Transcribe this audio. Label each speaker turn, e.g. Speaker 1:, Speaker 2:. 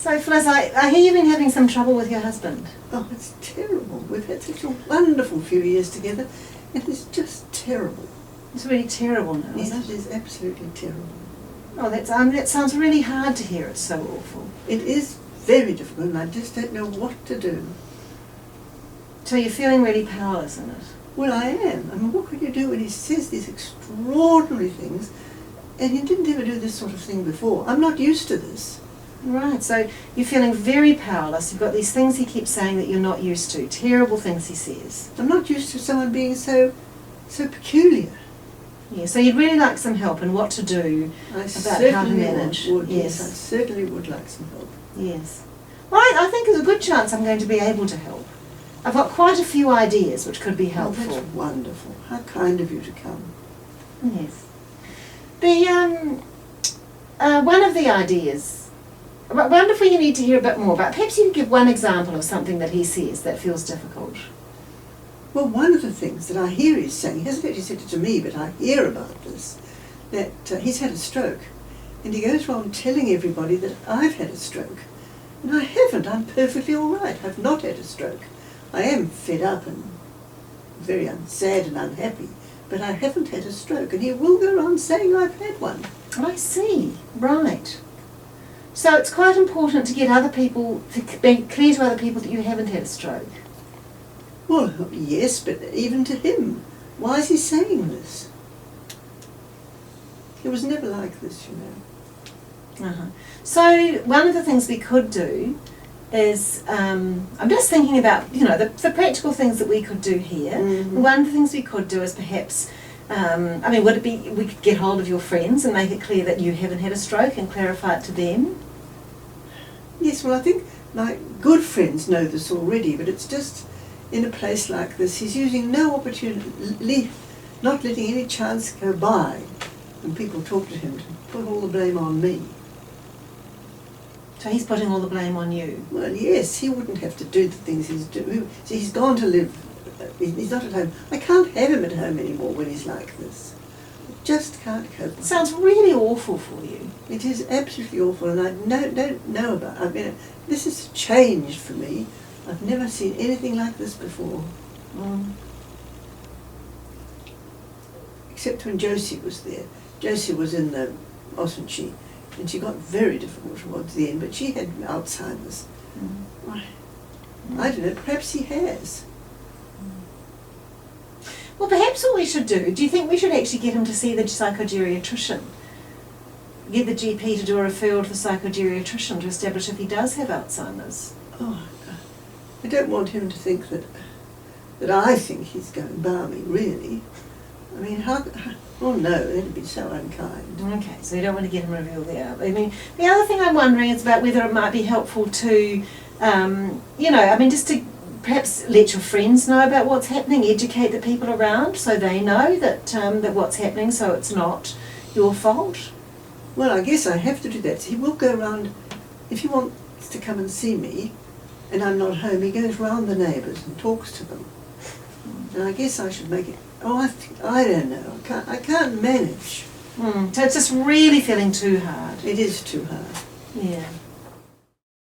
Speaker 1: So, Fliz, I hear you've been having some trouble with your husband.
Speaker 2: Oh, it's terrible. We've had such a wonderful few years together, and it's just terrible.
Speaker 1: It's really terrible now,
Speaker 2: Yes,
Speaker 1: isn't it?
Speaker 2: it is absolutely terrible.
Speaker 1: Oh, that sounds really hard to hear. It's so awful.
Speaker 2: It is very difficult, and I just don't know what to do.
Speaker 1: So you're feeling really powerless in it.
Speaker 2: Well, I am. I mean, what can you do when he says these extraordinary things, and he didn't ever do this sort of thing before? I'm not used to this.
Speaker 1: Right, so you're feeling very powerless. You've got these things he keeps saying that you're not used to, terrible things he says.
Speaker 2: I'm not used to someone being so peculiar.
Speaker 1: Yeah, so you'd really like some help in what to do about how to manage.
Speaker 2: Yes, I certainly would like some help.
Speaker 1: Yes. Well, I think there's a good chance I'm going to be able to help. I've got quite a few ideas which could be helpful.
Speaker 2: Oh, that's wonderful. How kind of you to come.
Speaker 1: Yes. The one of the ideas, I wonder if you need to hear a bit more about. Perhaps you can give one example of something that he says that feels difficult.
Speaker 2: Well, one of the things that I hear he's saying, he hasn't actually said it to me, but I hear about this, that he's had a stroke. And he goes around telling everybody that I've had a stroke. And I haven't. I'm perfectly all right. I've not had a stroke. I am fed up and very sad and unhappy, but I haven't had a stroke. And he will go around saying I've had one.
Speaker 1: I see. Right. So it's quite important to get other people, to be clear to other people that you haven't had a stroke.
Speaker 2: Well, yes, but even to him. Why is he saying this? He was never like this, you know.
Speaker 1: Uh-huh. So one of the things we could do is, I'm just thinking about, the practical things that we could do here.
Speaker 2: Mm-hmm.
Speaker 1: One of the things we could do is perhaps, would it be, we could get hold of your friends and make it clear that you haven't had a stroke and clarify it to them?
Speaker 2: Yes, well, I think my good friends know this already, but it's just in a place like this, he's using no opportunity, not letting any chance go by when people talk to him to put all the blame on me.
Speaker 1: So he's putting all the blame on you?
Speaker 2: Well, yes, he wouldn't have to do the things he's doing. See, he's gone to live, he's not at home. I can't have him at home anymore when he's like this. I just can't cope with it.
Speaker 1: Sounds really awful for you.
Speaker 2: It is absolutely awful, and I don't know about it. I mean, this has changed for me. I've never seen anything like this before. Except when Josie was there. Josie was in the, wasn't she? And she got very difficult towards the end, but she had Alzheimer's. I don't know, perhaps he has.
Speaker 1: Well, perhaps what we should do you think we should actually get him to see the psychogeriatrician? Get the GP to do a referral to the psychogeriatrician to establish if he does have Alzheimer's.
Speaker 2: Oh, I don't want him to think that I think he's going balmy, really. I mean, oh no, that'd be so unkind.
Speaker 1: Okay, so you don't want to get him revealed there. I mean, the other thing I'm wondering is about whether it might be helpful to, just to perhaps let your friends know about what's happening, educate the people around so they know that what's happening, so it's not your fault.
Speaker 2: Well, I guess I have to do that. So he will go around, if he wants to come and see me, and I'm not home, he goes round the neighbours and talks to them. And I guess I should make it, I don't know, I can't manage.
Speaker 1: So it's just really feeling too hard.
Speaker 2: It is too hard.
Speaker 1: Yeah.